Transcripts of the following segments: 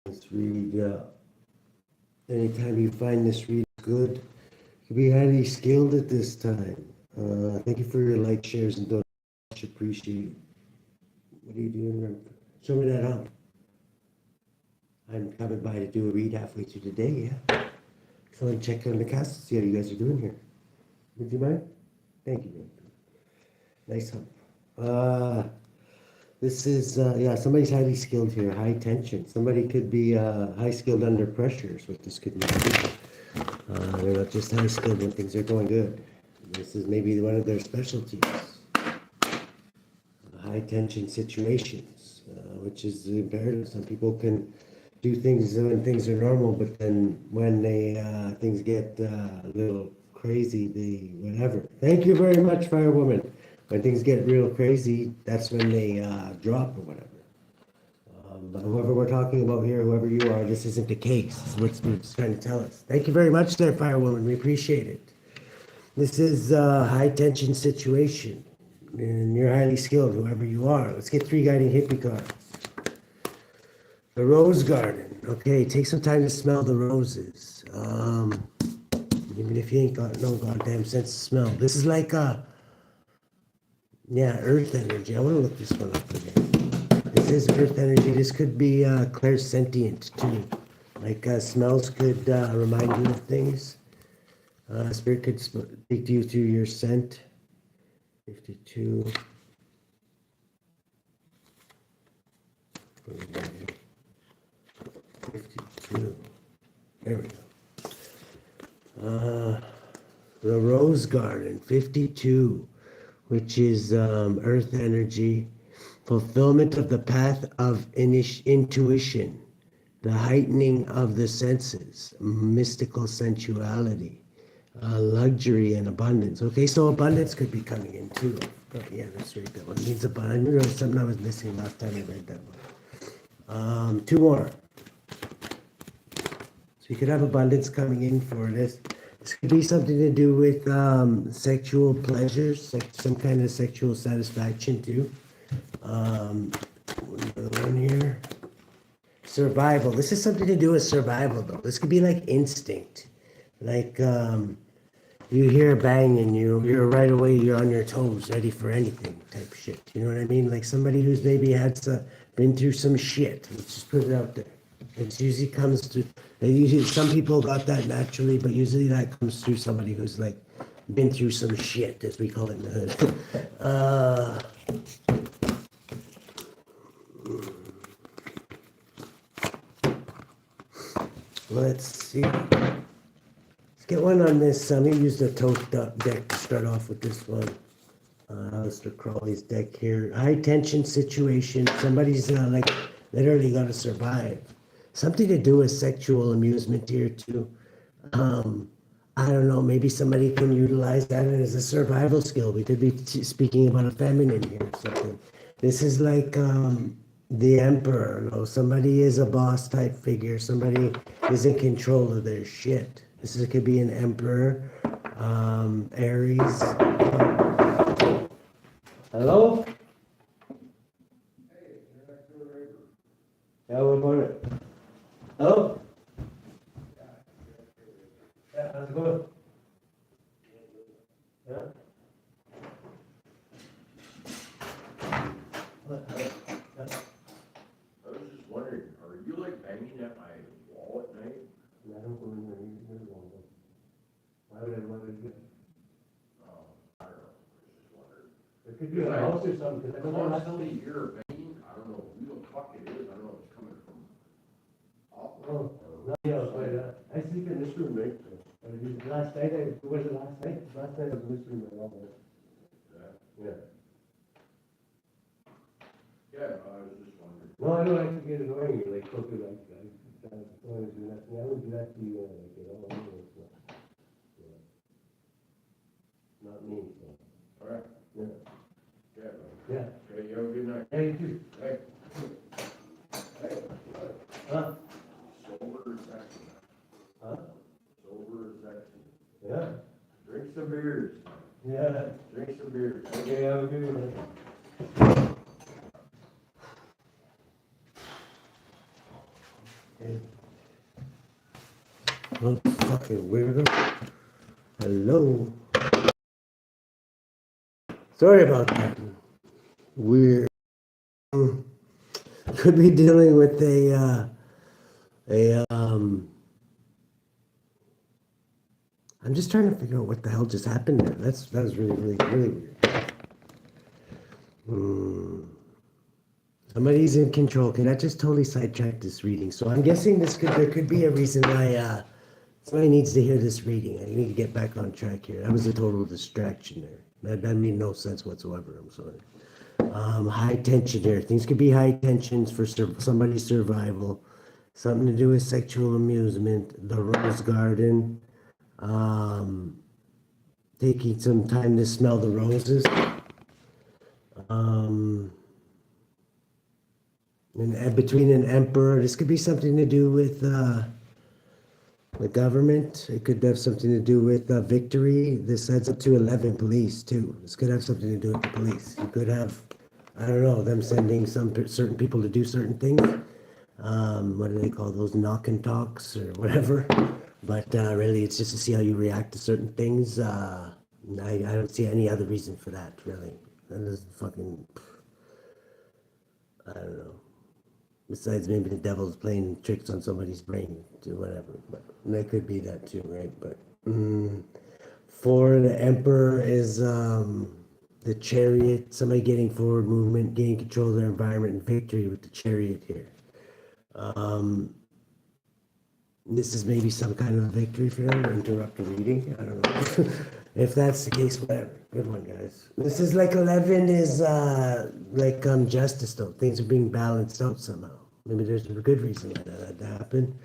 This read, anytime you find this read good, you can be highly skilled at this time. Thank you for your like, shares, and donations. Much appreciated. What are you doing? Show me that hump. I'm coming by to do a read halfway through the day, yeah. So I'm checking on the cast to see how you guys are doing here. Would you mind? Thank you, man. Nice hump. This is, yeah, somebody's highly skilled here, high tension. Somebody could be high skilled under pressure is what this could mean. They're not just high skilled when things are going good. This is maybe one of their specialties. High tension situations, which is imperative. Some people can do things when things are normal, but then when things get a little crazy, they whatever. Thank you very much, Firewoman. When things get real crazy, that's when they drop or whatever. But whoever we're talking about here, whoever you are, this isn't the case. This is what it's trying to tell us. Thank you very much there, Firewoman. We appreciate it. This is a high tension situation. And you're highly skilled, whoever you are. Let's get 3 guiding hippie cards. The Rose Garden. Okay, take some time to smell the roses. Even if you ain't got no goddamn sense of smell. This is like yeah, earth energy. I want to look this one up again. This is earth energy. This could be clairsentient too. Like smells could remind you of things. Spirit could speak to you through your scent. 52. There we go. The Rose Garden, 52, which is earth energy, fulfillment of the path of intuition, the heightening of the senses, mystical sensuality, luxury and abundance. Okay, so abundance could be coming in too. Oh, yeah, that's right. That one means abundance. I knew there was something I was missing last time I read that one. 2 more. So you could have abundance coming in for this. This could be something to do with sexual pleasures, some kind of sexual satisfaction too. Another one here. Survival. This is something to do with survival though. This could be like instinct. Like you hear a bang and you're right away, you're on your toes, ready for anything type shit. You know what I mean? Like somebody who's maybe been through some shit. Let's just put it out there. It usually comes through, some people got that naturally, but usually that comes through somebody who's like been through some shit, as we call it in the hood. Let's see. Let's get one on this. I'm going to use the tote deck to start off with this one. Mr. Crawley's deck here. High tension situation. Somebody's like literally got to survive. Something to do with sexual amusement here too. I don't know, maybe somebody can utilize that as a survival skill. We could be speaking about a feminine here or something. This is like the emperor. You know? Somebody is a boss type figure. Somebody is in control of their shit. Could be an emperor, Aries. Hello? Yeah, what about it? Hello? Yeah, how's it going? Yeah? I was just wondering, are you like banging at my wall at night? I don't remember your wall. Why would I want to do that? I don't know, I was just wondering. It could be a house or something, because I don't know. Constantly hear banging, I don't know who the fuck it is, I don't know if it's coming from off. Oh, no, yeah, but I sleep in this room, right? Last night, was it last night? Last night I was in this room, Yeah. Yeah. Yeah, I was just wondering. No, I don't like to get annoying, you like, cooking like that. I don't want to do that. I would do that to you, like, you know, it's not me, so. All right. Yeah. Yeah, man. Yeah. Okay, you have a good night. Hey, you too. Hey. Hey. Huh? Sober is sexy. Huh? Sober is sexy. Yeah. Drink some beers. Yeah. Drink some beers. Okay, have a good one. Oh, fucking weirdo. Hello. Sorry about that. We're could be dealing with a I'm just trying to figure out what the hell just happened there. That was really, really, really weird. Somebody's in control. Okay, that just totally sidetracked this reading. So I'm guessing there could be a reason why somebody needs to hear this reading. I need to get back on track here. That was a total distraction there. That made no sense whatsoever. I'm sorry. High tension here. Things could be high tensions for somebody's survival. Something to do with sexual amusement. The rose garden. Taking some time to smell the roses. And between an emperor, this could be something to do with the government. It could have something to do with victory. This adds up to 11 police too. This could have something to do with the police. You could have, I don't know, them sending certain people to do certain things. What do they call those, knock and talks or whatever? But really, it's just to see how you react to certain things. I don't see any other reason for that, really. That is fucking, I don't know. Besides, maybe the devil's playing tricks on somebody's brain, or whatever. But that could be that too, right? But for the emperor is the chariot. Somebody getting forward movement, gaining control of their environment, and victory with the chariot here. This is maybe some kind of victory for them, or interrupt the reading. I don't know. If that's the case, whatever. Good one, guys. This is like 11 is like justice, though. Things are being balanced out somehow. Maybe there's a good reason why that had to happen.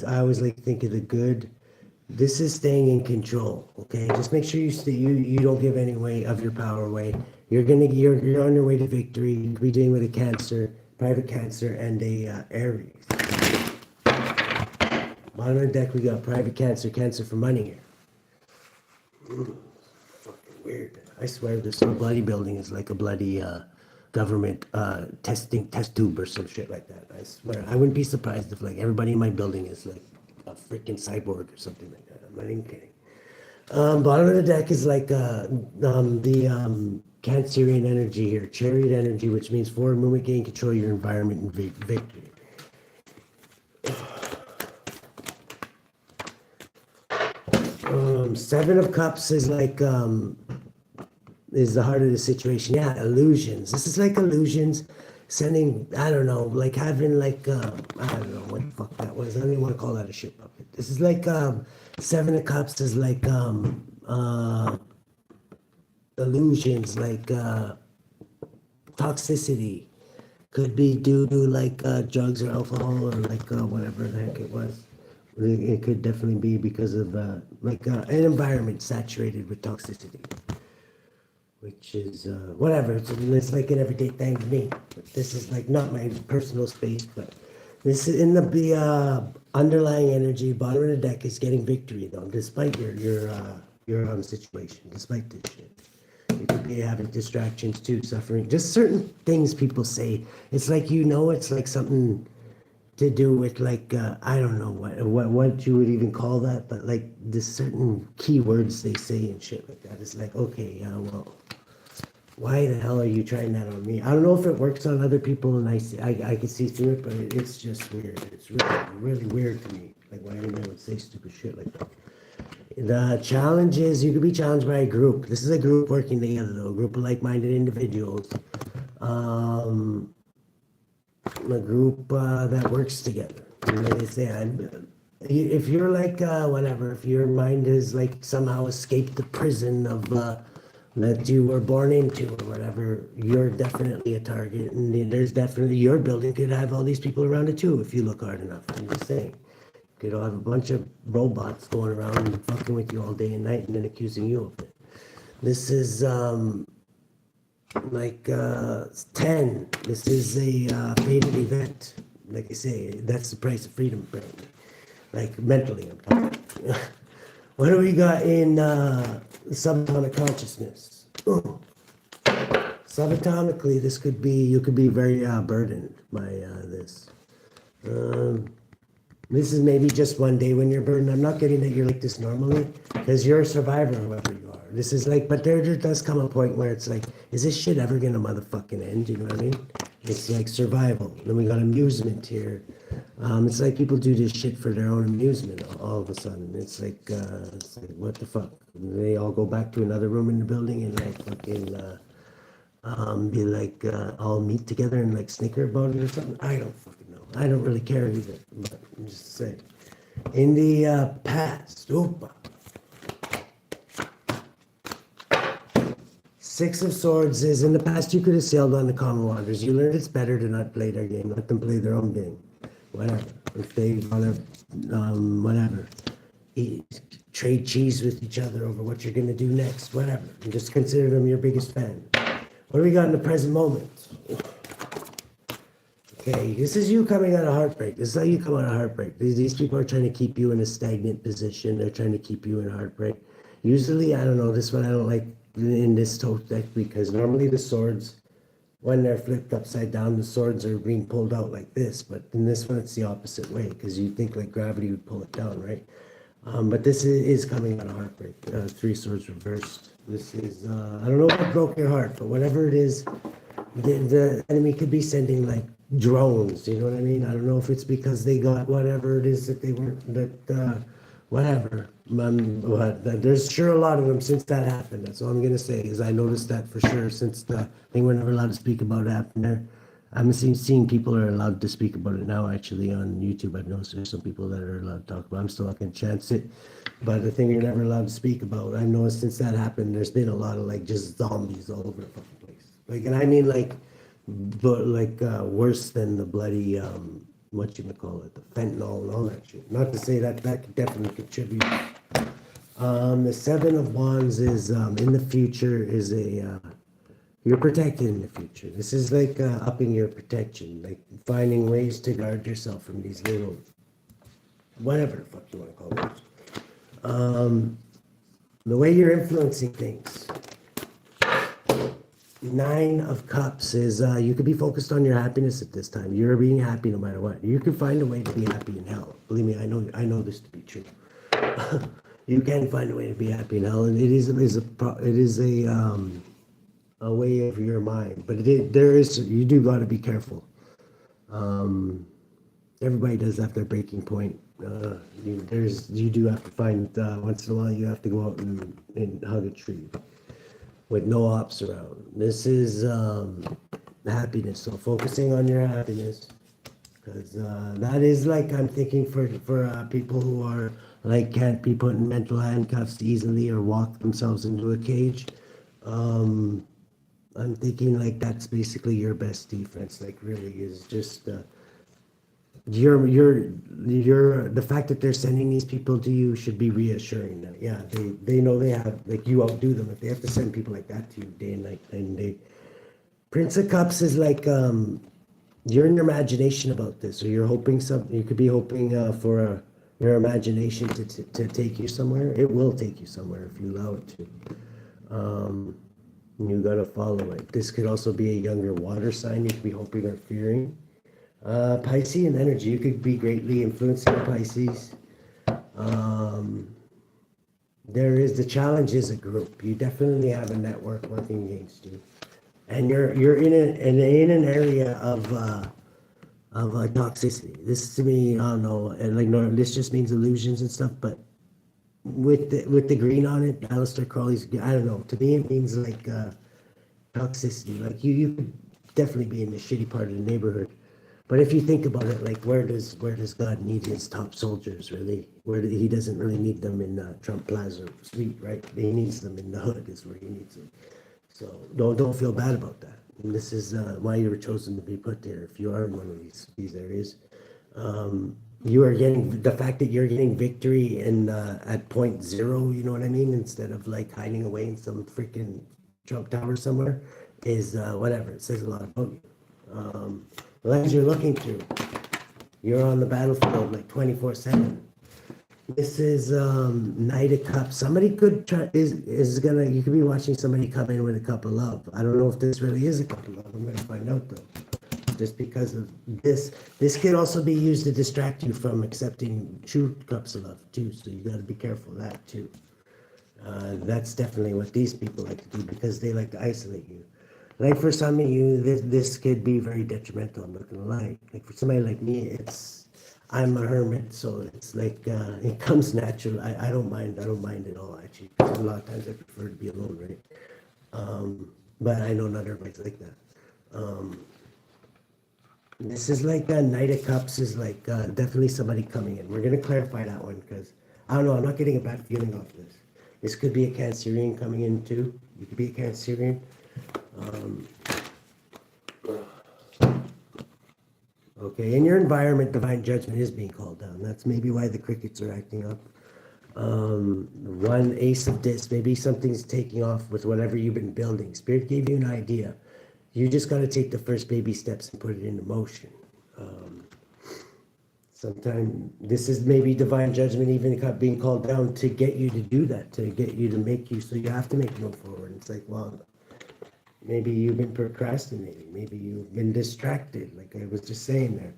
I always like to think of the good. This is staying in control, okay? Just make sure you don't give any way of your power away. You're on your way to victory. You could be dealing with a Cancer, private Cancer, and a Aries. On the deck, we got private Cancer, Cancer for money here. Fucking weird. I swear this whole bloody building is like a bloody government test tube or some shit like that. I swear. I wouldn't be surprised if like everybody in my building is like a freaking cyborg or something like that. I'm not even kidding. Bottom of the deck is like the Cancerian energy here, chariot energy, which means forward movement, gain control of your environment and victory. Seven of Cups is like is the heart of the situation. Yeah, illusions. This is like illusions, sending, I don't know, like having like I don't know what the fuck that was. I don't even want to call that a shit bucket. This is like Seven of Cups is like illusions, like toxicity. Could be due to like drugs or alcohol or like whatever the heck it was. It could definitely be because of like an environment saturated with toxicity, which is whatever. It's like an everyday thing to me. But this is like not my personal space, but this is in the underlying energy. Bottom of the deck is getting victory though, despite your situation, despite this shit. You could be having distractions too, suffering. Just certain things people say. It's like it's like something to do with like I don't know what you would even call that, but like the certain keywords they say and shit like that. It's like, okay, well, why the hell are you trying that on me? I don't know if it works on other people, and I can see through it, but it's just weird. It's really really weird to me. Like why anybody would say stupid shit like that. The challenge is you could be challenged by a group. This is a group working together, though. A group of like-minded individuals. A group that works together. Like I say, if you're like whatever, if your mind has like somehow escaped the prison of that you were born into or whatever, you're definitely a target, and there's definitely your building could have all these people around it too if you look hard enough. I'm just saying, you could have a bunch of robots going around and fucking with you all day and night, and then accusing you of it. This is like 10. This is a fated event. Like I say, that's the price of freedom, apparently. Like mentally, I'm talking. What do we got in subatomic consciousness? Ooh. Subatomically, you could be very burdened by this. This is maybe just one day when you're burdened. I'm not getting that you're like this normally, because you're a survivor, whoever you are. This is like, but there does come a point where it's like, is this shit ever gonna motherfucking end? You know what I mean? It's like survival. Then we got amusement here. It's like people do this shit for their own amusement all of a sudden. It's like what the fuck? They all go back to another room in the building and like fucking be like all meet together and like snicker about it or something. I don't fucking know. I don't really care either. But I'm just saying. In the past, oopa. Six of Swords is in the past you could have sailed on the common waters. You learned it's better to not play their game. Let them play their own game. Whatever. If they want to, whatever. Trade cheese with each other over what you're going to do next. Whatever. And just consider them your biggest fan. What do we got in the present moment? Okay, this is you coming out of heartbreak. This is how you come out of heartbreak. These people are trying to keep you in a stagnant position. They're trying to keep you in heartbreak. Usually, I don't know, this one I don't like in this deck because normally the swords, when they're flipped upside down, the swords are being pulled out like this. But in this one, it's the opposite way because you think like gravity would pull it down, right? But this is coming out of heartbreak. Three swords reversed. This is, I don't know what broke your heart, but whatever it is, the enemy could be sending like drones, you know what I mean? I don't know if it's because they got whatever it is that they weren't, that, whatever. But there's sure a lot of them since that happened. That's all I'm going to say is I noticed that for sure since the thing we're never allowed to speak about happened there. I'm seeing people are allowed to speak about it now actually on YouTube. I've noticed there's some people that are allowed to talk about it. I'm still not going to chance it. But the thing you're never allowed to speak about, I noticed since that happened, there's been a lot of like just zombies all over the fucking place. Like, and I mean like, but like worse than the bloody, what you call it, the fentanyl and all that shit. Not to say that that could definitely contribute. The Seven of Wands is in the future is a, you're protected in the future. This is like upping your protection, like finding ways to guard yourself from these little, whatever the fuck you want to call those. The way you're influencing things. Nine of Cups is you could be focused on your happiness at this time. You're being happy no matter what. You can find a way to be happy in hell. Believe me, I know this to be true. You can find a way to be happy in hell, and it is a way of your mind. But you do got to be careful. Everybody does have their breaking point. You do have to find once in a while you have to go out and hug a tree with no ops around. This is happiness. So focusing on your happiness, because that is like I'm thinking for people who are like can't be put in mental handcuffs easily or walk themselves into a cage. I'm thinking like that's basically your best defense. Like really is just the fact that they're sending these people to you should be reassuring that yeah they know they have like you outdo them if they have to send people like that to you day and night and day. Prince of Cups is like you're in your imagination about this, or you're hoping something. You could be hoping for your imagination to take you somewhere. It will take you somewhere if you allow it to. You gotta follow it. This could also be a younger water sign. You could be hoping or fearing. Piscean energy. You could be greatly influencing Pisces. The challenge is a group. You definitely have a network working against you, and you're in an area of toxicity. This to me, I don't know, and like no, this just means illusions and stuff, but with the green on it, Aleister Crowley's, I don't know, to me it means like toxicity. Like you could definitely be in the shitty part of the neighborhood. But if you think about it, like where does God need his top soldiers really? He doesn't really need them in Trump Plaza Suite, right? He needs them in the hood is where he needs them. So don't feel bad about that. And this is why you were chosen to be put there. If you are in one of these areas, you are getting the fact that you're getting victory in at point zero. You know what I mean? Instead of like hiding away in some freaking Trump tower somewhere, is whatever. It says a lot about you. The lens you're looking through, you're on the battlefield like 24/7. This is Knight of Cups. Somebody could try you could be watching somebody come in with a cup of love. I don't know if this really is a cup of love. I'm gonna find out though. just because of this. This could also be used to distract you from accepting true cups of love too. So you got to be careful of that too. That's definitely what these people like to do because they like to isolate you. Like for some of you, this could be very detrimental. I'm not gonna lie. Like for somebody like me, I'm a hermit, so it's like it comes natural. I don't mind. I don't mind at all actually. A lot of times I prefer to be alone, right? But I know not everybody's like that. This is like a Knight of Cups is like definitely somebody coming in. We're gonna clarify that one because I don't know. I'm not getting a bad feeling off this. This could be a Cancerian coming in too. You could be a Cancerian. Okay, in your environment, divine judgment is being called down. That's maybe why the crickets are acting up. One ace of discs, maybe something's taking off with whatever you've been building. Spirit gave you an idea. You just got to take the first baby steps and put it into motion. Sometimes this is maybe divine judgment even being called down to get you to do that, to get you to make you, so you have to make a move forward. It's like, well, maybe you've been procrastinating. Maybe you've been distracted, like I was just saying there.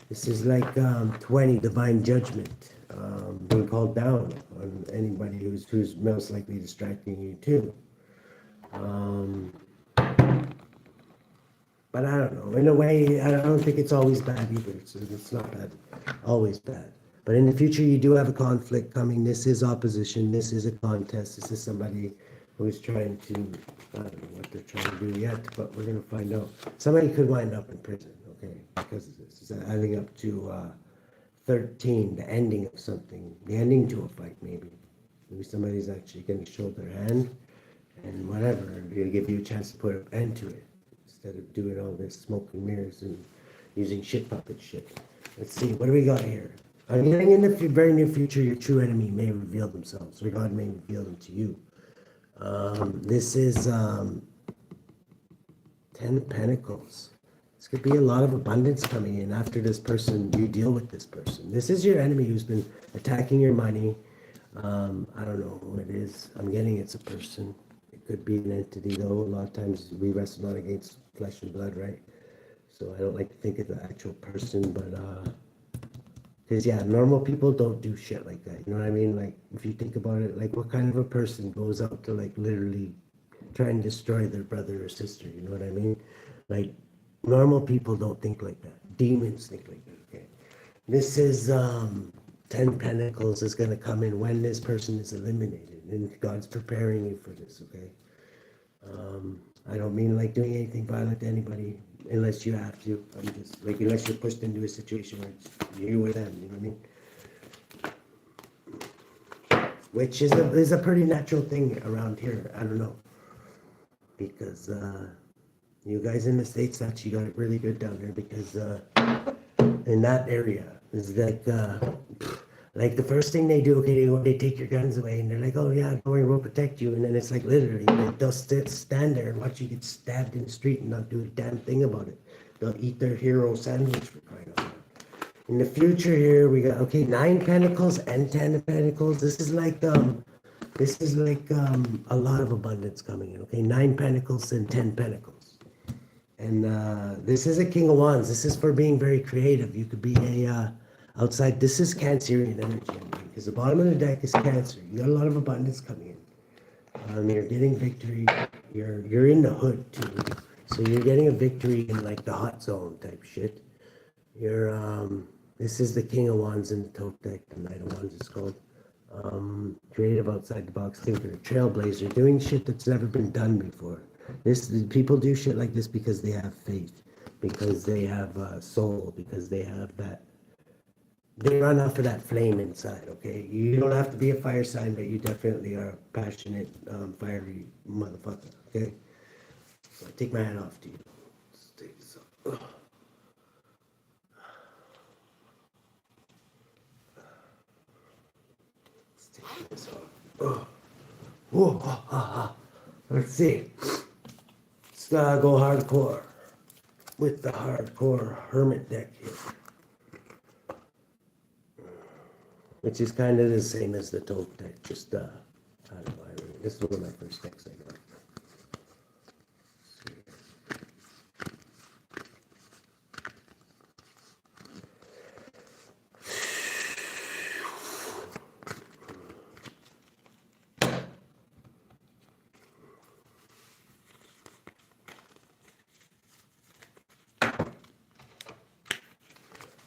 This is like 20, divine judgment, being called down on anybody who's most likely distracting you too. But I don't know. In a way, I don't think it's always bad either. It's not bad, always bad. But in the future, you do have a conflict coming. This is opposition. This is a contest. This is somebody who's trying to, I don't know what they're trying to do yet, but we're going to find out. Somebody could wind up in prison, okay, because of this. It's adding up to 13, the ending of something, the ending to a fight, maybe. Maybe somebody's actually going to show their hand and whatever, and they'll give you a chance to put an end to it instead of doing all this smoke and mirrors and using shit puppet shit. Let's see, what do we got here? I'm getting in the very near future, your true enemy may reveal themselves, or God may reveal them to you. This is 10 of Pentacles. This could be a lot of abundance coming in after this person, you deal with this person. This is your enemy who's been attacking your money. I don't know who it is. I'm getting it's a person. It could be an entity though. A lot of times we wrestle not against flesh and blood, right? So I don't like to think of the actual person, but because yeah, normal people don't do shit like that. You know what I mean? Like if you think about it, like what kind of a person goes out to like literally try and destroy their brother or sister? You know what I mean? Like normal people don't think like that. Demons think like that. Okay. This is 10 Pentacles is going to come in when this person is eliminated, and God's preparing you for this. Okay. I don't mean like doing anything violent to anybody unless you have to. I'm just like unless you're pushed into a situation where it's you or them. You know what I mean? Which is a pretty natural thing around here. I don't know, because you guys in the States actually got it really good down there, because in that area is like the first thing they do, okay, they take your guns away and they're like, oh yeah, don't worry, we'll protect you. And then it's like literally, they'll stand there and watch you get stabbed in the street and not do a damn thing about it. They'll eat their hero sandwich, for crying out loud. In the future here, we got, okay, 9 Pentacles and 10 of Pentacles. This is like a lot of abundance coming in, okay? 9 Pentacles and 10 Pentacles. And this is a King of Wands. This is for being very creative. You could be a outside. This is Cancerian energy, because the bottom of the deck is Cancer. You got a lot of abundance coming in. You're getting victory. You're in the hood too, so you're getting a victory in like the hot zone type shit. This is the King of Wands in the tote deck. The Knight of Wands is called. Creative, outside the box thinker, trailblazer, doing shit that's never been done before. People do shit like this because they have faith, because they have soul, because they have that. They run off of that flame inside. Okay, you don't have to be a fire sign, but you definitely are a passionate, fiery motherfucker. Okay, so I take my hat off to you. Let's take this off. Let's take this off. Let's see. Let's go hardcore with the hardcore hermit deck here, which is kind of the same as the tote deck. Just I don't know. This is one of my first decks I got.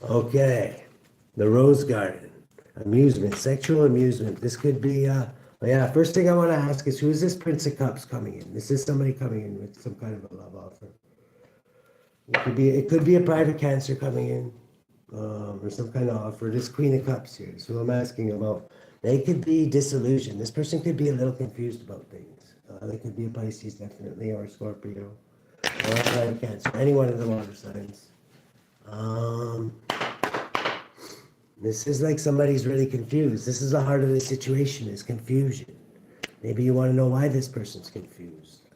Okay, the Rose Garden, amusement, sexual amusement. This could be, yeah, first thing I want to ask is who is this Prince of Cups coming in? This is somebody coming in with some kind of a love offer. It could be a private cancer coming in, or some kind of offer. This Queen of Cups here, so I'm asking about. They could be disillusioned. This person could be a little confused about things. They could be a Pisces, definitely, or a Scorpio, or a private cancer. Any one of the water signs. Um, this is like somebody's really confused. This is the heart of the situation, is confusion. Maybe you want to know why this person's confused.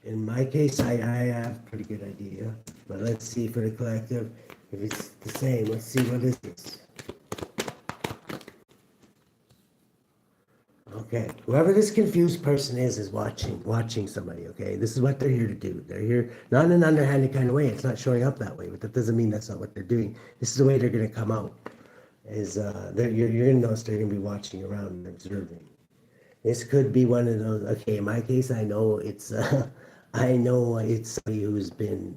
In my case, I have a pretty good idea. But let's see for the collective if it's the same. Let's see, what is this? Okay, whoever this confused person is watching somebody, okay? This is what they're here to do. They're here, not in an underhanded kind of way. It's not showing up that way, but that doesn't mean that's not what they're doing. This is the way they're going to come out. You're going to notice they're going to be watching around and observing. This could be one of those. Okay, in my case, I know it's somebody who's been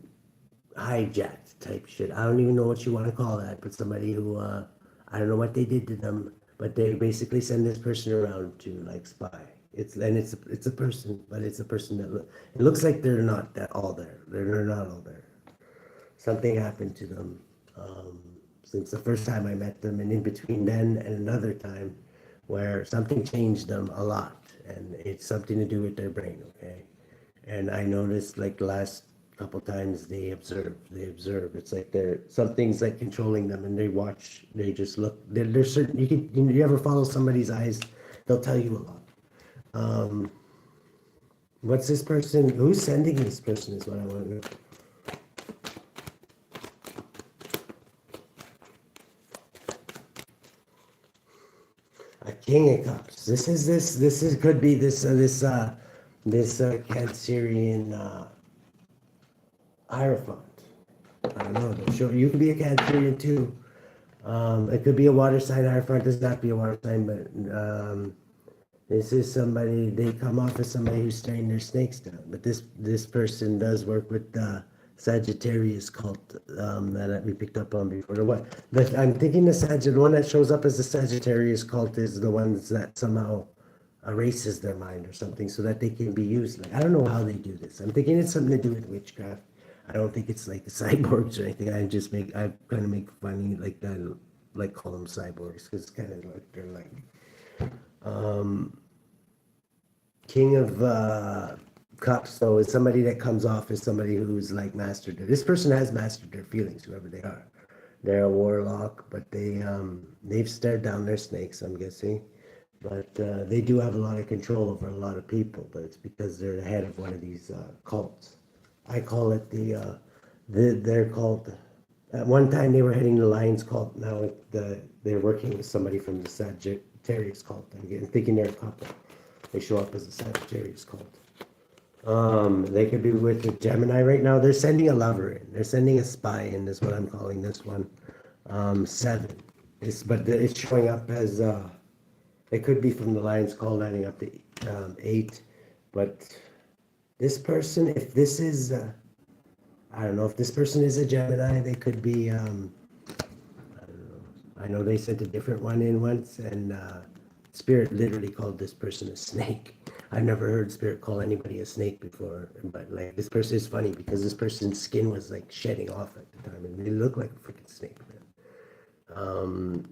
hijacked type shit. I don't even know what you want to call that, but somebody who I don't know what they did to them, but they basically send this person around to like spy. It's a person, but it's a person it looks like they're not that all there. They're not all there. Something happened to them since the first time I met them, and in between then and another time, where something changed them a lot, and it's something to do with their brain. Okay, and I noticed like the last couple times they observe. It's like something's like controlling them, and they watch. They just look. There's certain. You ever follow somebody's eyes? They'll tell you a lot. What's this person? Who's sending this person? Is what I want to know. A King of Cups. Could be this Cancerian Hierophant. I don't know. Sure, you could be a Cancerian too. It could be a water sign. Hierophant does not be a water sign, but this is somebody. They come off as somebody who's staring their snakes down. But this person does work with Sagittarius cult that we picked up on before. I'm thinking the one that shows up as the Sagittarius cult is the ones that somehow erases their mind or something so that they can be used. Like, I don't know how they do this. I'm thinking it's something to do with witchcraft. I don't think it's like the cyborgs or anything. I kind of make funny like that, like call them cyborgs because it's kind of like they're like King of Cups, though, is somebody that comes off as somebody who's like mastered it. This person has mastered their feelings, whoever they are. They're a warlock, but they've stared down their snakes, I'm guessing. But they do have a lot of control over a lot of people, but it's because they're the head of one of these cults. I call it they're called, at one time they were heading the Lions cult, now they're working with somebody from the Sagittarius cult. I'm thinking they're a couple. They show up as a Sagittarius cult. They could be with a Gemini right now. They're sending a lover in. They're sending a spy in, is what I'm calling this one. 7. But it's showing up as, it could be from the Lions call adding up to 8. But this person, if this is, I don't know, if this person is a Gemini, they could be, I don't know. I know they sent a different one in once, and Spirit literally called this person a snake. I've never heard Spirit call anybody a snake before, but like this person is funny because this person's skin was like shedding off at the time, and they look like a freaking snake, man.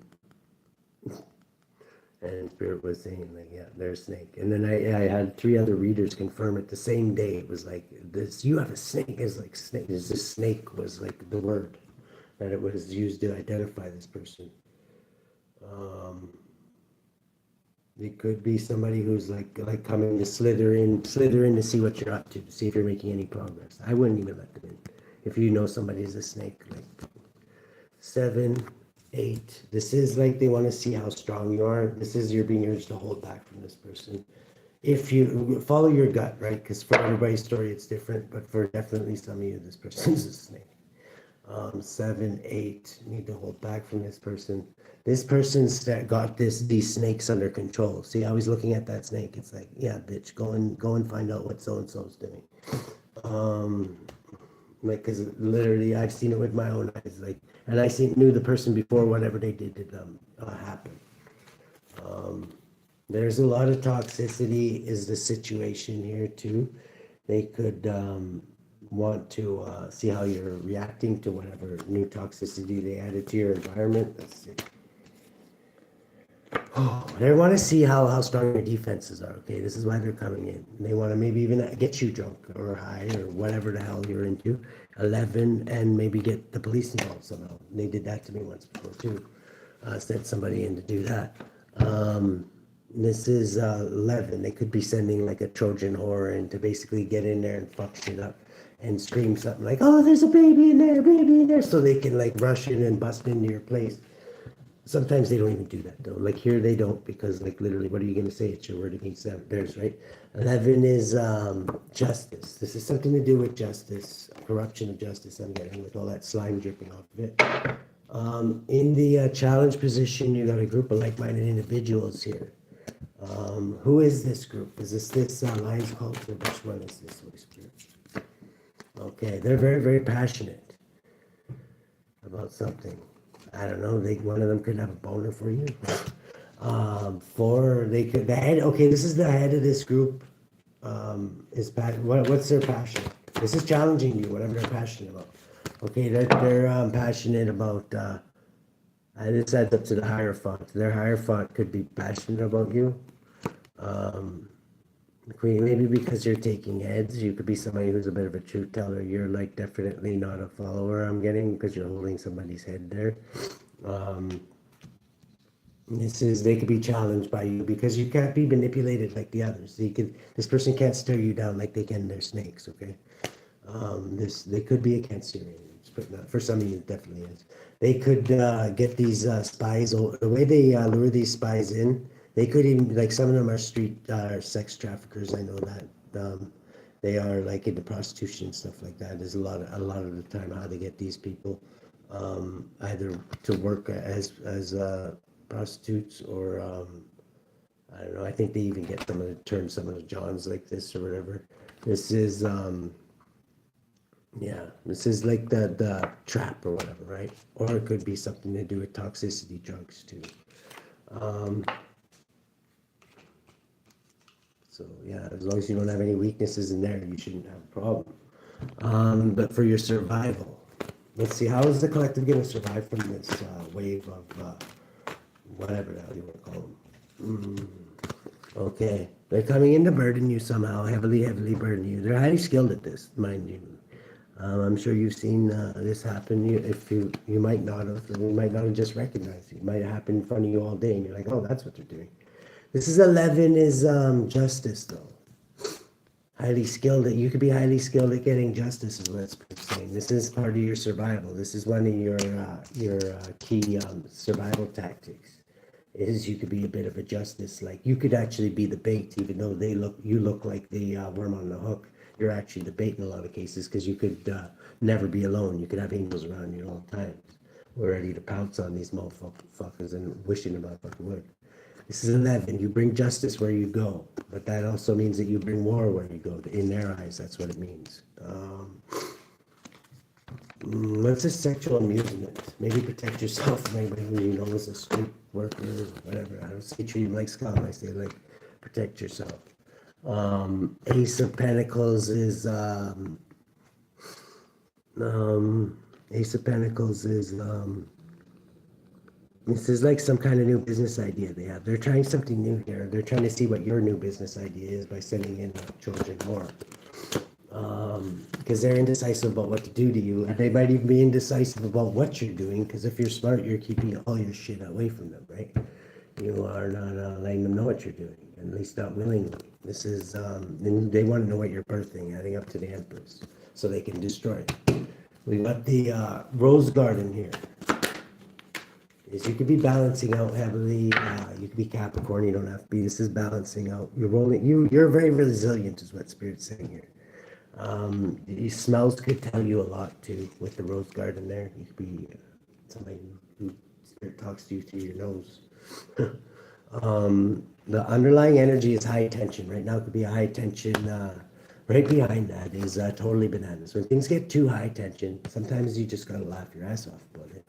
And Spirit was saying like, yeah, they're a snake. And then I had 3 other readers confirm it the same day. It was like this. You have a snake. Is like snake. Is this snake was like the word that it was used to identify this person. It could be somebody who's like coming to slither in to see what you're up to see if you're making any progress. I wouldn't even let them in. If you know somebody's a snake, like 7, 8. This is like they want to see how strong you are. This is you're being urged to hold back from this person. If you follow your gut, right? Because for everybody's story it's different, but for definitely some of you, this person's a snake. 7, 8, need to hold back from this person. This person's got these snakes under control. See how he's looking at that snake? It's like, yeah, bitch, go and find out what so and so's doing. Like, cause literally I've seen it with my own eyes, like, and knew the person before whatever they did to them, happened. There's a lot of toxicity is the situation here too. They could, want to, see how you're reacting to whatever new toxicity they added to your environment. Let's see. Oh, they want to see how strong your defenses are. Okay, this is why they're coming in. They want to maybe even get you drunk or high or whatever the hell you're into. 11, and maybe get the police involved somehow. They did that to me once before too. Sent somebody in to do that. This is 11. They could be sending like a Trojan horror in to basically get in there and fuck shit up and scream something like, "Oh, there's a baby in there, baby in there," so they can like rush in and bust into your place. Sometimes they don't even do that though. Like here they don't, because like literally what are you going to say? It's your word against theirs, right? 11 is justice. This is something to do with justice, corruption of justice I'm getting with all that slime dripping off of it. In the challenge position, you got a group of like-minded individuals here. Who is this group? Is this Lions Culture? Which one is this, Holy Spirit? Okay, they're very, very passionate about something. I don't know. One of them could have a boner for you. 4, they could. The head. Okay, this is the head of this group. What's their passion? This is challenging you. Whatever they're passionate about. Okay, they're passionate about. This adds up to the Hierophant. Their Hierophant could be passionate about you. Maybe because you're taking heads, you could be somebody who's a bit of a truth teller. You're like definitely not a follower, I'm getting, because you're holding somebody's head there. They could be challenged by you because you can't be manipulated like the others. This person can't stare you down like they can their snakes, okay? They could be a Cancerian, but for some of you it definitely is. They could get these spies, the way they lure these spies in, they could even, like some of them are street sex traffickers, I know that. They are like into prostitution and stuff like that. There's a lot of the time how they get these people either to work as prostitutes or I don't know, I think they even get them to turn some of the Johns like this or whatever. This is this is like the trap or whatever, right? Or it could be something to do with toxicity drugs too. So yeah, as long as you don't have any weaknesses in there, you shouldn't have a problem. But for your survival, let's see, how is the collective going to survive from this wave of whatever the hell you want to call them? Okay, they're coming in to burden you somehow, heavily burden you. They're highly skilled at this, mind you. I'm sure you've seen this happen. You might not have, you might not have just recognized it. It might happen in front of you all day, and you're like, oh, that's what they're doing. This is 11 is justice though. Highly skilled you could be highly skilled at getting justice is what it's saying. This is part of your survival. This is one of your key survival tactics. Is you could be a bit of a justice, like you could actually be the bait, even though you look like the worm on the hook. You're actually the bait in a lot of cases, because you could never be alone. You could have angels around you at all times. We're ready to pounce on these motherfuckers and wishing about fucking wood. This is 11. You bring justice where you go, but that also means that you bring war where you go. In their eyes, that's what it means. What's a sexual amusement? Maybe protect yourself from anybody who you know is a street worker or whatever. I don't say treat them like scum. I say like protect yourself. Ace of Pentacles is this is like some kind of new business idea they have. They're trying something new here. They're trying to see what your new business idea is by sending in a Trojan horse. Because they're indecisive about what to do to you, and they might even be indecisive about what you're doing, because if you're smart, you're keeping all your shit away from them, right? You are not letting them know what you're doing, at least not willingly. This is, and they want to know what you're birthing, adding up to the Empress, so they can destroy it. We got the Rose Garden here. Is you could be balancing out heavily. You could be Capricorn. You don't have to be. This is balancing out. You're very resilient, is what Spirit's saying here. These smells could tell you a lot too. With the Rose Garden there, you could be somebody who Spirit talks to you through your nose. The underlying energy is high tension. Right now, it could be a high tension right behind that is totally bananas. When things get too high tension, sometimes you just gotta laugh your ass off about it.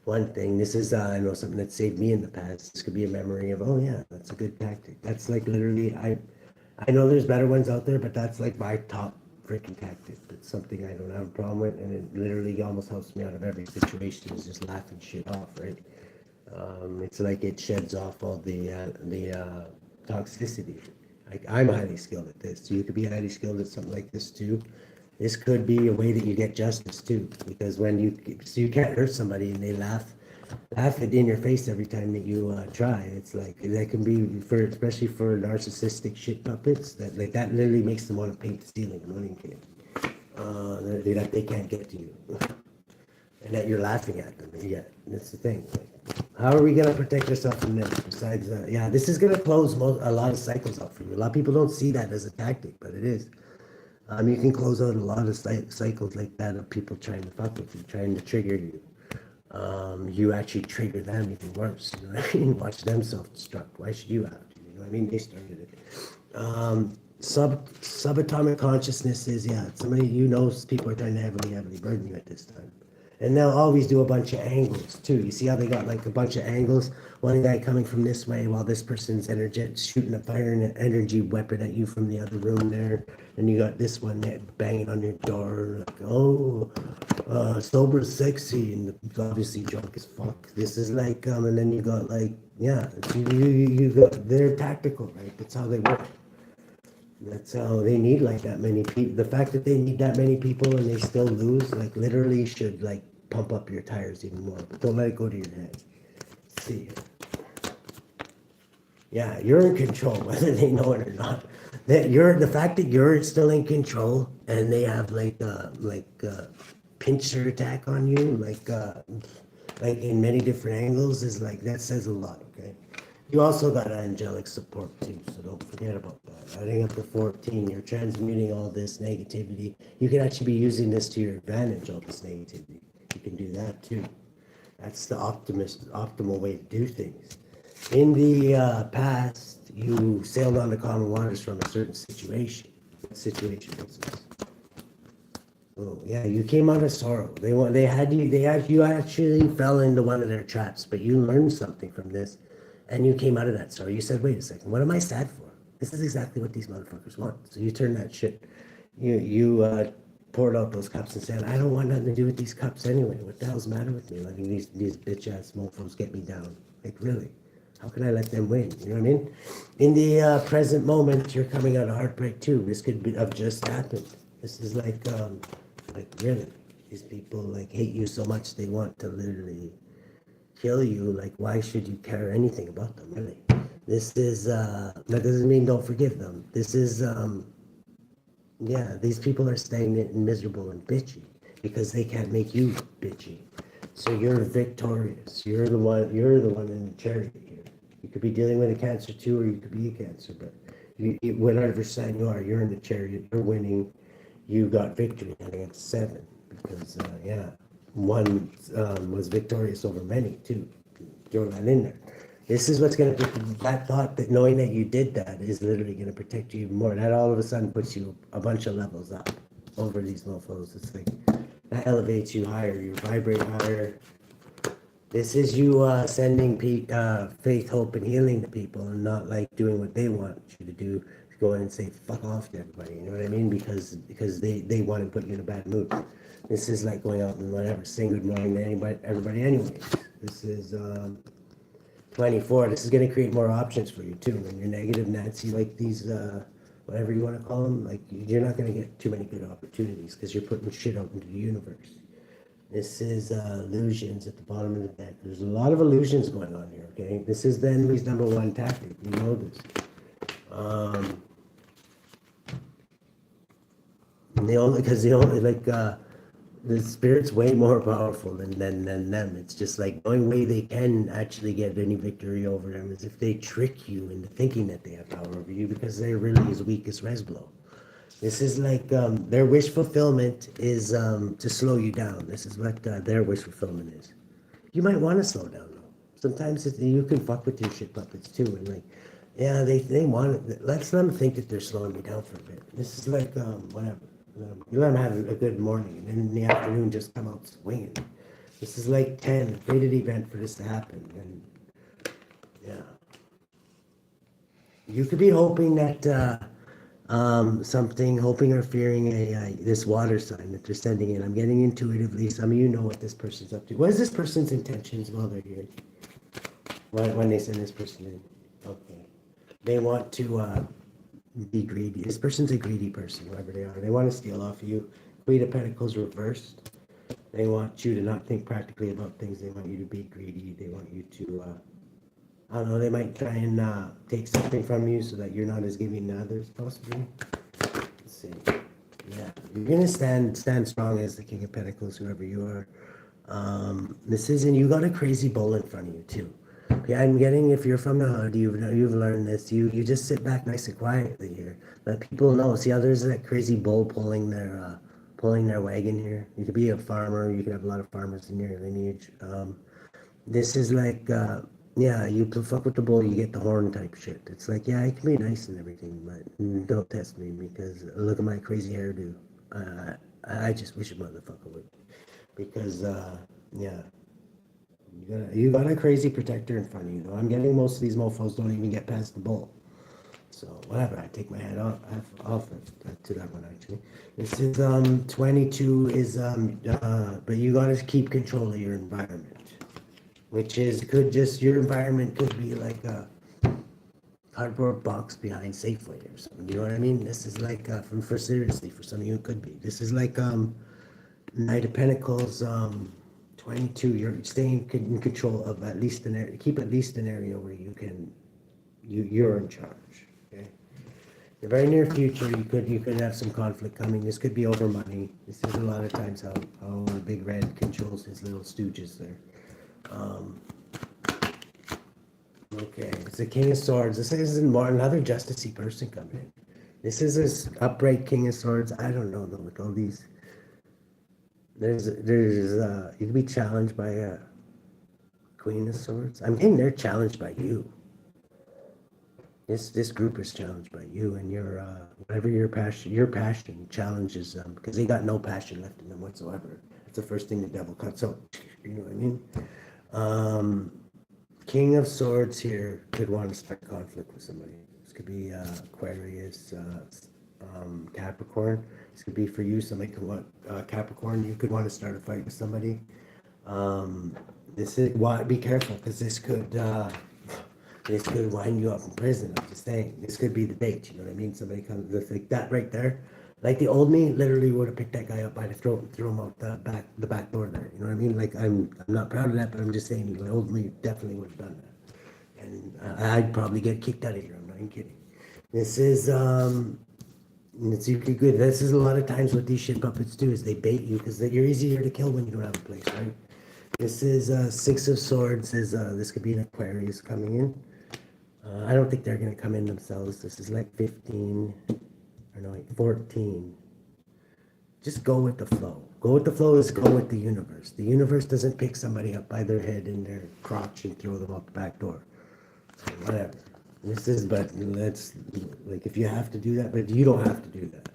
One thing, this is, I know something that saved me in the past. This could be a memory of, oh yeah, that's a good tactic. That's like literally, I know there's better ones out there, but that's like my top freaking tactic. It's something I don't have a problem with, and it literally almost helps me out of every situation, is just laughing shit off, right? It's like it sheds off all the toxicity. Like, I'm highly skilled at this. So you could be highly skilled at something like this too. This could be a way that you get justice too, because when you can't hurt somebody and they laugh it in your face every time that you try. It's like that can be for, especially for narcissistic shit puppets, that like that literally makes them want to paint the ceiling and running kid. That they can't get to you, and that you're laughing at them. Yeah, that's the thing. Like, how are we gonna protect ourselves from this? Besides, yeah, this is gonna close a lot of cycles out for you. A lot of people don't see that as a tactic, but it is. You can close out a lot of cycles like that of people trying to fuck with you, trying to trigger you. You actually trigger them even worse. You know what I mean? Watch them self-destruct. Why should you have to? You know what I mean? They started it. Subatomic consciousness is, yeah, somebody, people are trying to heavily burden you at this time. And they'll always do a bunch of angles too. You see how they got like a bunch of angles? One guy coming from this way while this person's shooting a fire and an energy weapon at you from the other room there. And you got this one that banging on your door, like, oh, sober sexy, and obviously drunk as fuck. This is like, and then you got like, yeah, you got, they're tactical, right? That's how they work. That's how they need like that many people. The fact that they need that many people and they still lose, like literally should like pump up your tires even more. But don't let it go to your head. Let's see. Yeah, you're in control, whether they know it or not. The fact that you're still in control and they have like pincer attack on you, like in many different angles, is like, that says a lot. Okay. You also got angelic support too, so don't forget about that. Adding up to 14, you're transmuting all this negativity. You can actually be using this to your advantage, all this negativity. You can do that too. That's the optimal way to do things. In the past, you sailed on the common waters from a certain situation. What situation was this? Oh, yeah, you came out of sorrow. You actually fell into one of their traps, but you learned something from this. And you came out of that story. You said, wait a second, what am I sad for? This is exactly what these motherfuckers want. So you turned that shit. You poured out those cups and said, I don't want nothing to do with these cups anyway. What the hell's the matter with me? Letting these bitch-ass mofos get me down. Like, really? How can I let them win? You know what I mean? In the present moment, you're coming out of heartbreak too. This could have just happened. This is like really, these people like hate you so much they want to literally kill you. Like, why should you care anything about them, really? This is that doesn't mean don't forgive them. This is yeah, these people are stagnant and miserable and bitchy because they can't make you bitchy. So you're victorious. You're the one in the chariot here. You could be dealing with a cancer too, or you could be a cancer, but whatever sign you are, you're in the chariot, you're winning. You got victory against 7 because yeah, one was victorious over many too. Throw that in there. This is what's going to, that thought, that knowing that you did that is literally going to protect you even more. That all of a sudden puts you a bunch of levels up over these mofos. It's like, that elevates you higher, you vibrate higher. This is you sending faith, hope, and healing to people, and not like doing what they want you to do, to go in and say fuck off to everybody, you know what I mean? Because they want to put you in a bad mood. This is like going out and whatever, saying good morning to everybody anyways. This is 24. This is going to create more options for you too. When you're negative Nancy, like these, whatever you want to call them, like you're not going to get too many good opportunities because you're putting shit out into the universe. This is illusions at the bottom of the deck. There's a lot of illusions going on here, okay? This is the enemy's number one tactic. You know this. The spirit's way more powerful than them. It's just like the only way they can actually get any victory over them is if they trick you into thinking that they have power over you, because they're really as weak as Resblow. This is like their wish fulfillment is to slow you down. This is what their wish fulfillment is. You might want to slow down though. Sometimes you can fuck with your shit puppets too, and like Yeah, they want it. Let's let them think that they're slowing me down for a bit. This is like, whatever. You let them have a good morning, and then in the afternoon just come out swinging. This is like 10, a fated event for this to happen, and yeah. You could be hoping that, something, hoping or fearing this water sign that they're sending in. I'm getting intuitively, some of you know what this person's up to. What is this person's intentions while they're here? When they send this person in? Okay. They want to, be greedy. This person's a greedy person, whoever they are. They want to steal off of you. Queen of Pentacles reversed. They want you to not think practically about things. They want you to be greedy. They want you to, I don't know, they might try and take something from you so that you're not as giving to others, possibly. Let's see. Yeah, you're gonna stand strong as the King of Pentacles, whoever you are. This isn't, you got a crazy bull in front of you too. Yeah, I'm getting, if you're from the hood, you've learned this. You just sit back nice and quietly here. Let people know. See how there's that crazy bull pulling their wagon here. You could be a farmer. You could have a lot of farmers in your lineage. This is like, yeah, you fuck with the bull, you get the horn type shit. It's like, yeah, I can be nice and everything, but don't test me because look at my crazy hairdo. I just wish a motherfucker would. Because, yeah, you got a crazy protector in front of you. I'm getting most of these mofos don't even get past the bull. So whatever, I take my hat off to that one actually. This is 22 is but you gotta keep control of your environment. Which is could just your environment could be like a cardboard box behind Safeway or something. You know what I mean? This is like for seriously for some of you it could be. This is like Knight of Pentacles 22. You're staying in control of at least an area. Keep at least an area where you're in charge. Okay. In the very near future, you could have some conflict coming. This could be over money. This is a lot of times how Big Red controls his little stooges there. Okay, it's the King of Swords. This isn't more another justicey person coming in. This is this upright King of Swords. I don't know though with all these. There's you can be challenged by a Queen of Swords. I'm getting they're challenged by you. This group is challenged by you and your whatever your passion challenges them because they got no passion left in them whatsoever. That's the first thing the devil cuts out. You know what I mean? King of Swords here could want to start conflict with somebody. This could be Aquarius, Capricorn. This could be for you. Somebody could want Capricorn. You could want to start a fight with somebody. This is why be careful because this could wind you up in prison. I'm just saying. This could be the date. You know what I mean? Somebody comes like that right there. Like the old me literally would have picked that guy up by the throat and threw him out the back door there. You know what I mean? Like I'm not proud of that, but I'm just saying the old me definitely would have done that. And I'd probably get kicked out of here. I'm not even kidding. This is it's usually good. This is a lot of times what these shit puppets do is they bait you because you're easier to kill when you don't have a place, right? This is Six of Swords. Is this could be an Aquarius coming in. I don't think they're gonna come in themselves. This is like 15. Or no, 14. Just go with the flow. Go with the flow is go with the universe. The universe doesn't pick somebody up by their head and their crotch and throw them out the back door. So whatever. This is, but let's, like, if you have to do that, but you don't have to do that.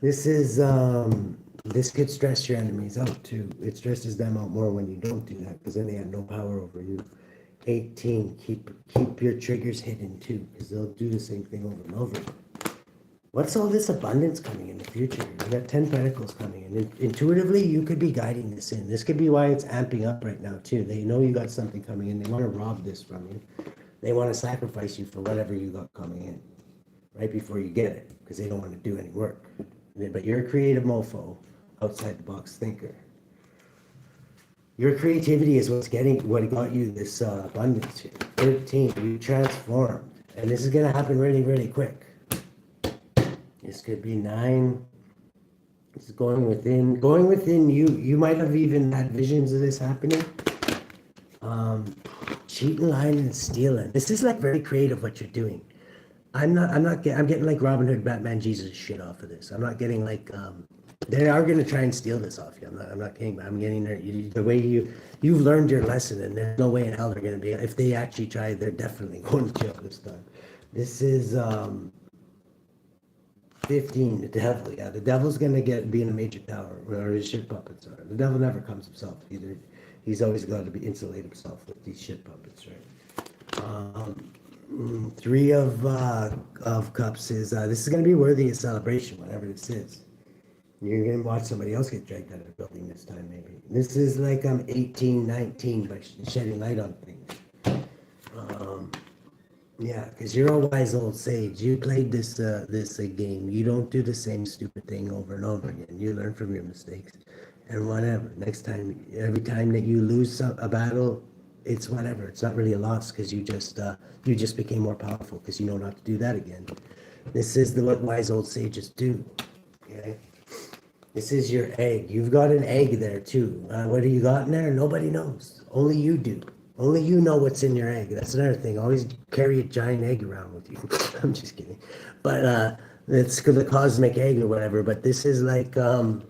This is, this could stress your enemies out too. It stresses them out more when you don't do that because then they have no power over you. 18, keep your triggers hidden too because they'll do the same thing over and over again. What's all this abundance coming in the future? You got 10 Pentacles coming in. Intuitively, you could be guiding this in. This could be why it's amping up right now, too. They know you got something coming in. They want to rob this from you. They want to sacrifice you for whatever you got coming in right before you get it because they don't want to do any work. But you're a creative mofo, outside the box thinker. Your creativity is what got you this abundance here. 13, you transformed. And this is going to happen really, really quick. This could be 9. It's going within you. You might have even had visions of this happening. Cheating, lying, and stealing. This is like very creative what you're doing. I'm getting like Robin Hood, Batman, Jesus shit off of this. I'm not getting like they are gonna try and steal this off you. I'm not kidding, but I'm getting there. The way you've learned your lesson, and there's no way in hell they're gonna be. If they actually try, they're definitely going to jail this time. This is 15, the devil. Yeah, the devil's gonna be in a major tower where his shit puppets are. The devil never comes himself either. He's always got to be insulate himself with these shit puppets, right? Three of cups is this is gonna be worthy of celebration, whatever this is. You're gonna watch somebody else get dragged out of the building this time, maybe. This is like I'm 18, 19 by shedding light on things. Yeah, because you're a wise old sage. You played this game. You don't do the same stupid thing over and over again. You learn from your mistakes, and whatever. Next time, every time that you lose a battle, it's whatever. It's not really a loss because you just became more powerful because you know not to do that again. This is what wise old sages do. Okay. This is your egg. You've got an egg there too. What do you got in there? Nobody knows. Only you do. Only you know what's in your egg. That's another thing. Always carry a giant egg around with you. I'm just kidding. But it's the cosmic egg or whatever. But this is like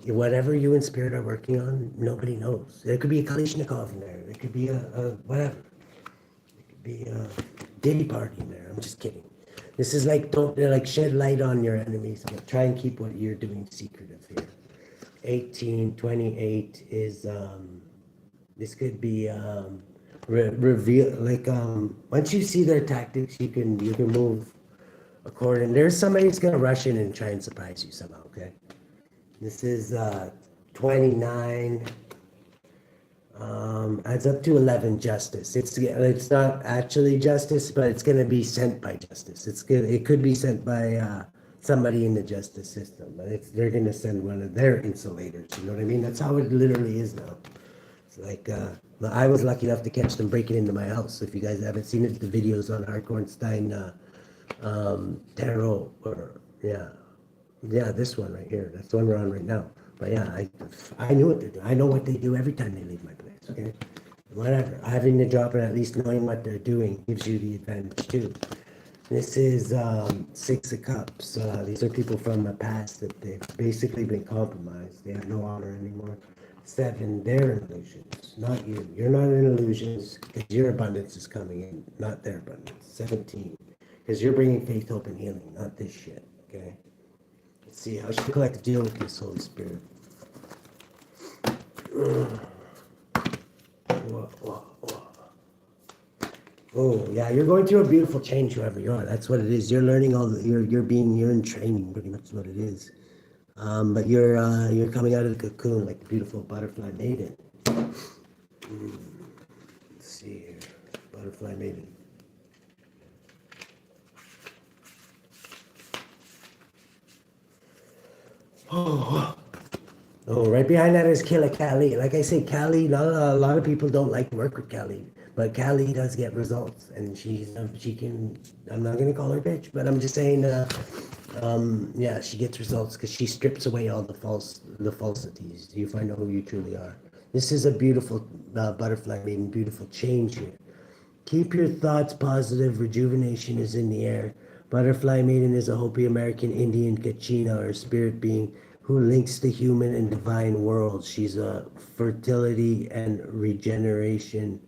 whatever you and spirit are working on, nobody knows. There could be a Kalishnikov in there. There could be a whatever. There could be a Diddy party in there. I'm just kidding. This is like, don't like shed light on your enemies. But try and keep what you're doing secretive here. 18, 28 is this could be reveal like once you see their tactics you can move according. There's somebody that's gonna rush in and try and surprise you somehow, okay? This is 29 adds up to 11 justice. It's not actually justice, but it's gonna be sent by justice. It could be sent by somebody in the justice system, but they're gonna send one of their insulators. You know what I mean? That's how it literally is now. It's like I was lucky enough to catch them breaking into my house. If you guys haven't seen it, the videos on Hardcore St tarot, or yeah, this one right here. That's the one we're on right now. But yeah, I knew what they do. I know what they do every time they leave my place. Okay, whatever. Having the job and at least knowing what they're doing gives you the advantage too. This is 6 of Cups. These are people from the past that they've basically been compromised. They have no honor anymore. 7, they're in illusions, not you. You're not in illusions because your abundance is coming in, not their abundance. 17, because you're bringing faith, hope, and healing, not this shit, okay? Let's see, how should the collective deal with this, Holy Spirit? Oh, yeah, you're going through a beautiful change, whoever you are. That's what it is. You're learning you're in training, pretty much what it is. But you're coming out of the cocoon like the beautiful butterfly maiden. Let's see here, butterfly maiden. Oh, right behind that is Killer Cali. Like I say, Cali, a lot of people don't like to work with Cali, but Cali does get results, and she can. I'm not gonna call her bitch, but I'm just saying. Yeah, she gets results because she strips away all the falsities. You find out who you truly are. This is a beautiful butterfly maiden, beautiful change here. Keep your thoughts positive. Rejuvenation is in the air. Butterfly maiden is a Hopi American Indian Kachina, or spirit being who links the human and divine worlds. She's a fertility and regeneration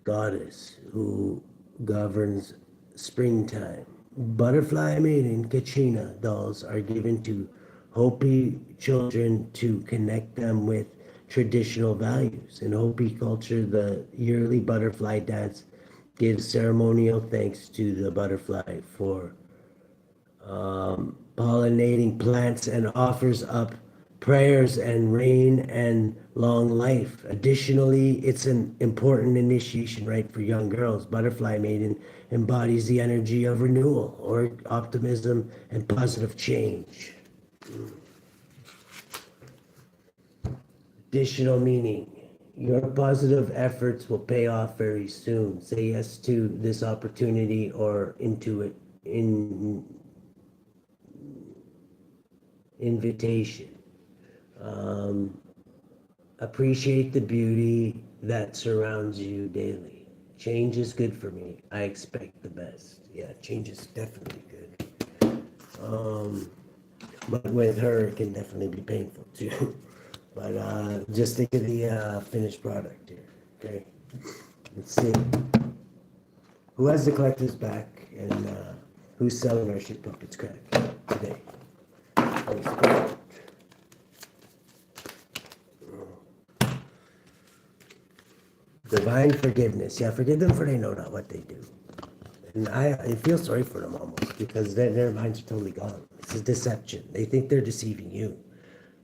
goddess who governs springtime. Butterfly maiden Kachina dolls are given to Hopi children to connect them with traditional values. In Hopi culture, the yearly butterfly dance gives ceremonial thanks to the butterfly for pollinating plants and offers up prayers and rain and long life. Additionally, it's an important initiation rite for young girls. Butterfly maiden embodies the energy of renewal or optimism and positive change. Additional meaning. Your positive efforts will pay off very soon. Say yes to this opportunity or into it in invitation. Appreciate the beauty that surrounds you daily. Change is good for me. I expect the best. Yeah, change is definitely good. But with her, it can definitely be painful too. But just think of the finished product here. Okay, let's see. Who has the collector's back? And Who's selling our shit puppets crack today? Holy Spirit. Divine forgiveness. Yeah, forgive them for they know not what they do. And I feel sorry for them almost because their minds are totally gone. This is deception. They think they're deceiving you.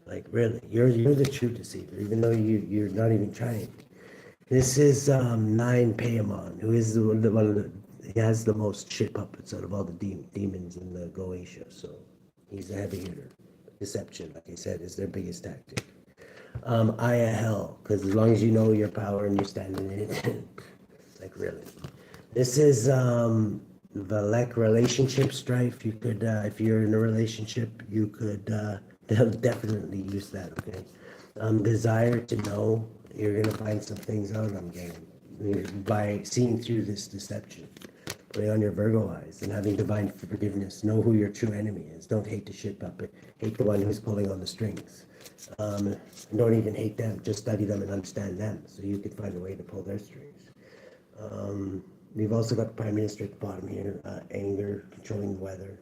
Like really, you're the true deceiver, even though you're not even trying. This is 9 Paimon, who is one of the he has the most shit puppets out of all the demons in the Goetia. So he's a heavy hitter. Deception, like I said, is their biggest tactic. Aya hell, because as long as you know your power and you're standing in it, like really. This is Valek relationship strife. You could, if you're in a relationship, you could they'll definitely use that. Okay. Desire to know. You're gonna find some things out. I'm getting by seeing through this deception. Putting on your Virgo eyes and having divine forgiveness. Know who your true enemy is. Don't hate the shit puppet. Hate the one who's pulling on the strings. Don't even hate them. Just study them and understand them, so you can find a way to pull their strings. We've also got the Prime Minister at the bottom here. Anger, controlling the weather,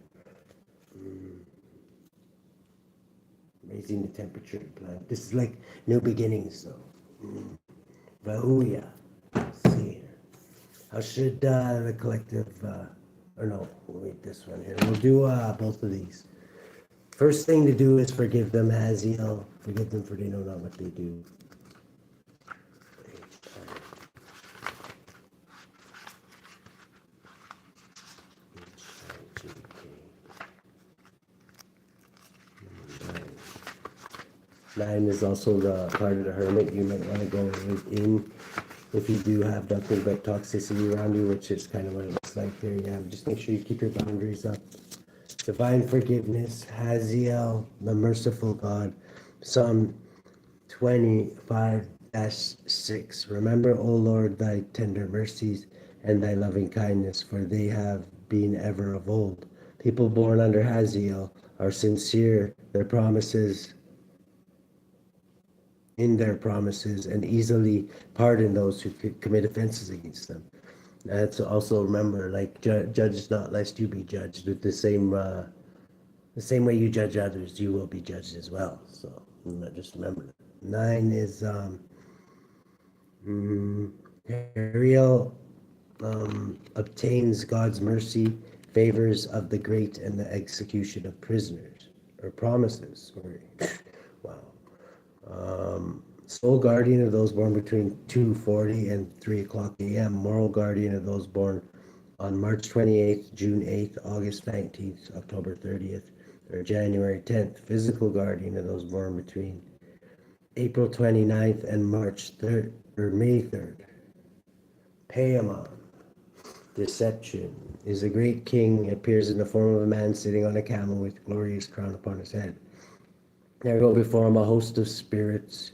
raising the temperature of the planet. This is like new beginnings, though. Vahuya. Let's see here. How should the collective, or no, we'll wait this one here. We'll do both of these. First thing to do is forgive them, Haziel. Forgive them for they know not what they do. Nine is also the part of the hermit. You might want to go in if you do have nothing but toxicity around you, which is kind of what it looks like here. Yeah, just make sure you keep your boundaries up. Divine forgiveness, Haziel, the merciful God. Psalm 25-6. Remember, O Lord, thy tender mercies and thy loving kindness, for they have been ever of old. People born under Haziel are sincere, their promises in their promises, and easily pardon those who commit offenses against them. That's also remember, like judge not lest you be judged. With the same way you judge others, you will be judged as well. So just remember that. 9 is Ariel obtains God's mercy, favors of the great, and the execution of prisoners or promises. Wow. Sole guardian of those born between 2:40 and 3 o'clock a.m. Moral guardian of those born on March 28th, June 8th, August 19th, October 30th, or January 10th. Physical guardian of those born between April 29th and March 3rd or May 3rd. Paimon. Deception is a great king, appears in the form of a man sitting on a camel with glorious crown upon his head. There go before him a host of spirits,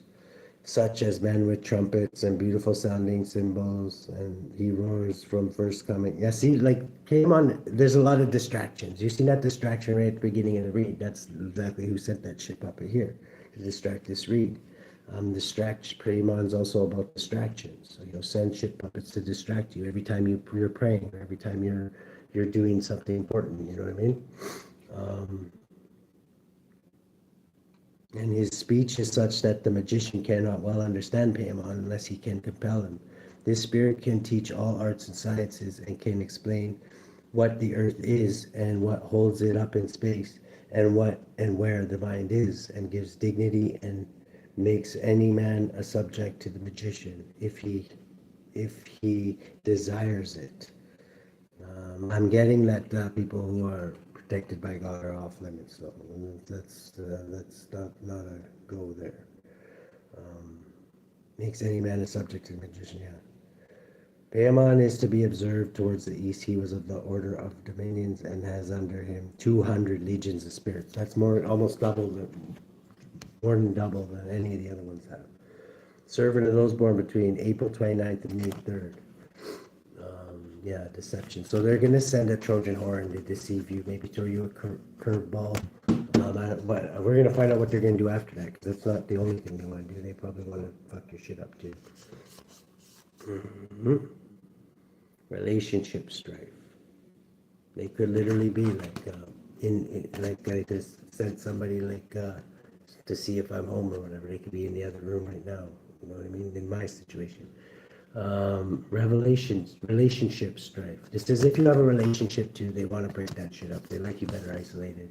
such as men with trumpets and beautiful sounding cymbals, and he roars from first coming. Yeah, see, like, came on, there's a lot of distractions. You see that distraction right at the beginning of the read? That's exactly who sent that ship up here, to distract this read. Praimon's also about distractions. So you'll send ship puppets to distract you every time you're praying, or every time you're doing something important, you know what I mean? And his speech is such that the magician cannot well understand Paimon unless he can compel him. This spirit can teach all arts and sciences and can explain what the earth is and what holds it up in space and what and where the mind is, and gives dignity and makes any man a subject to the magician if he desires it. I'm getting that people who are protected by God are off limits, so that's not a go there. Makes any man a subject to the magician, yeah. Paimon is to be observed towards the east. He was of the order of dominions and has under him 200 legions of spirits. That's more than double than any of the other ones have. Servant of those born between April 29th and May 3rd. Yeah, deception. So they're going to send a Trojan horn to deceive you, maybe throw you a curveball. But we're going to find out what they're going to do after that, because that's not the only thing they want to do. They probably want to fuck your shit up too. Relationship strife. They could literally be like, like I just sent somebody like, to see if I'm home or whatever. They could be in the other room right now. You know what I mean? In my situation. Revelations, relationship strife. Just as if you have a relationship too, they want to break that shit up. They like you better isolated.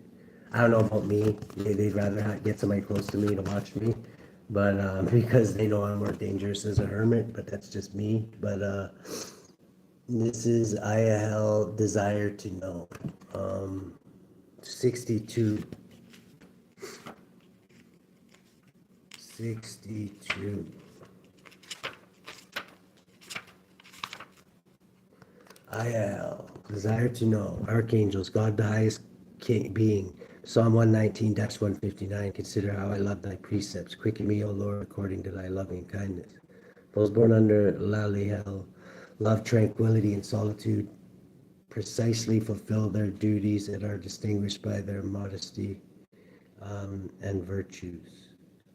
I don't know about me. They'd rather get somebody close to me to watch me, but because they know I'm more dangerous as a hermit. But that's just me. But this is IL desire to know. 62. 62. IL, desire to know. Archangels, God the highest being. Psalm 119, Dash 159. Consider how I love thy precepts. Quicken me, O Lord, according to thy loving kindness. Those born under Laliel love tranquility and solitude, precisely fulfill their duties, and are distinguished by their modesty and virtues.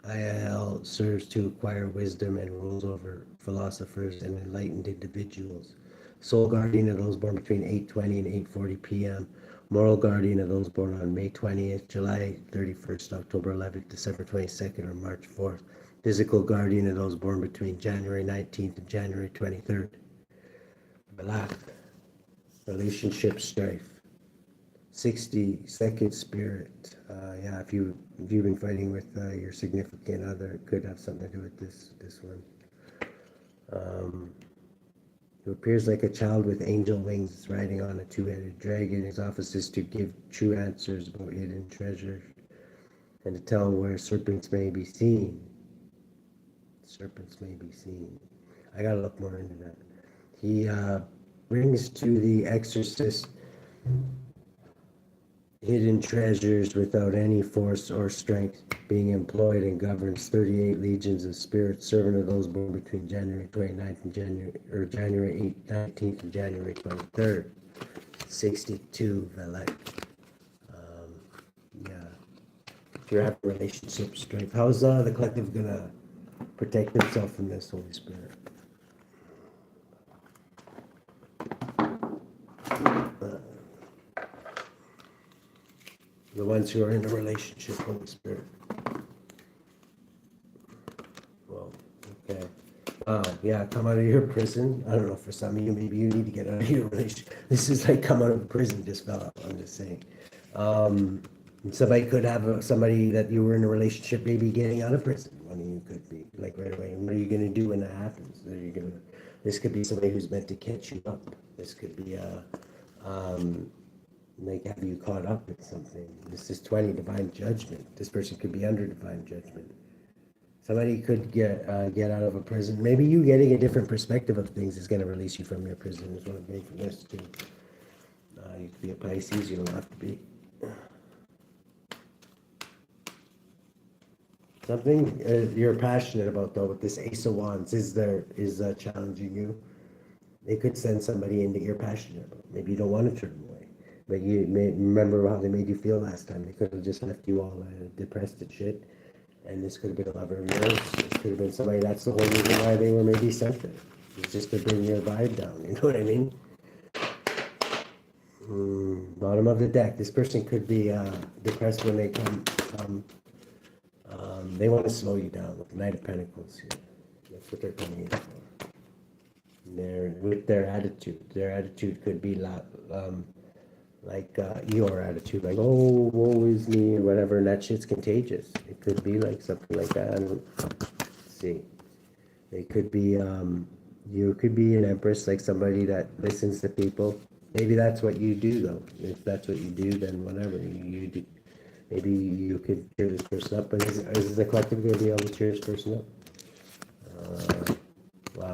IIL serves to acquire wisdom and rules over philosophers and enlightened individuals. Sole guardian of those born between 8:20 and 8:40 p.m. Moral guardian of those born on May 20th, July 31st, October 11th, December 22nd, or March 4th. Physical guardian of those born between January 19th and January 23rd. Balak. Relationship strife. 62nd spirit. Yeah, if you've been fighting with your significant other, it could have something to do with this one. Who appears like a child with angel wings riding on a two-headed dragon. His office is to give true answers about hidden treasures and to tell where serpents may be seen. Serpents may be seen. I gotta look more into that. He brings to the exorcist hidden treasures without any force or strength, being employed and governs 38 legions of spirits, servant of those born between January 29th and January 19th and January 23rd. 62 Velek. Yeah. If you're having relationship strength, how's the collective gonna protect themselves from this, Holy Spirit? The ones who are in a relationship, Holy Spirit. Well, okay. Yeah, come out of your prison. I don't know, for some of you, maybe you need to get out of your relationship. This is like come out of prison, just fell out, I'm just saying. Somebody could have somebody that you were in a relationship, maybe getting out of prison. One of you could be, like right away. And what are you going to do when that happens? This could be somebody who's meant to catch you up. This could be like have you caught up with something. This is 20 divine judgment. This person could be under divine judgment. Somebody could get out of a prison. Maybe you getting a different perspective of things is going to release you from your prison. Is what I'm getting from this too. You could be a Pisces. You don't have to be. Something you're passionate about though with this Ace of Wands is challenging you. They could send somebody in that you're passionate about. Maybe you don't want to turn them away. But you may remember how they made you feel last time. They could have just left you all depressed and shit. And this could have been a lover of yours. This could have been somebody, that's the whole reason why they were maybe sent there. It's just to bring your vibe down, you know what I mean? Bottom of the deck. This person could be depressed when they come. They want to slow you down with the Knight of Pentacles here. That's what they're coming in for. With their attitude. Their attitude could be like your attitude, like, oh, woe is me, or whatever, and that shit's contagious. It could be like something like that. Let's see. It could be, you could be an empress, like somebody that listens to people. Maybe that's what you do, though. If that's what you do, then whatever you do. Maybe you could cheer this person up, but is the collective going to be able to cheer this person up? Wow.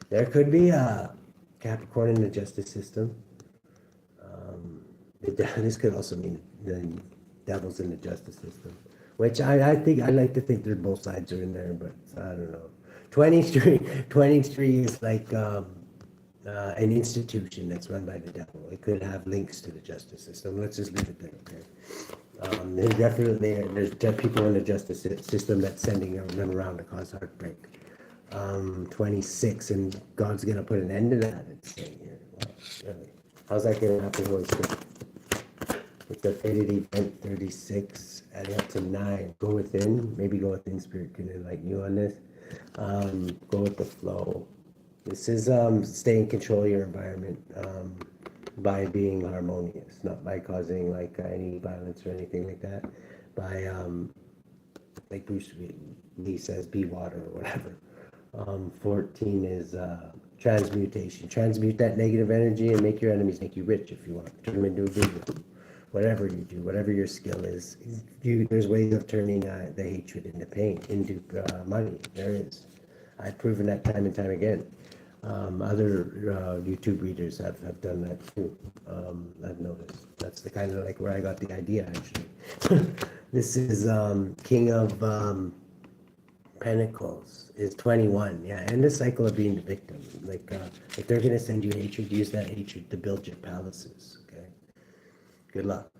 There could be a Capricorn in the justice system. This could also mean the devil's in the justice system, which I think, I like to think that both sides are in there, but I don't know. 23 is like an institution that's run by the devil. It could have links to the justice system. Let's just leave it there, okay? There's people in the justice system that's sending them around to cause heartbreak. 26, and God's going to put an end to that, it's saying here. Wow, really. How's that gonna happen, Holy Spirit? With the faded event 36, adding up to 9. Go within, maybe go within, Spirit can enlighten you on this. Go with the flow. This is stay in control of your environment by being harmonious, not by causing like any violence or anything like that. By like Bruce Lee says, be water or whatever. 14 is transmutation. Transmute that negative energy and make your enemies make you rich if you want. Turn them into a good. Whatever you do, whatever your skill is, there's ways of turning the hatred into pain, into money. There is. I've proven that time and time again. Other YouTube readers have done that too. I've noticed. That's the kind of like where I got the idea actually. This is King of Pentacles is 21. Yeah, and the cycle of being the victim. Like if they're gonna send you hatred, use that hatred to build your palaces. Okay. Good luck.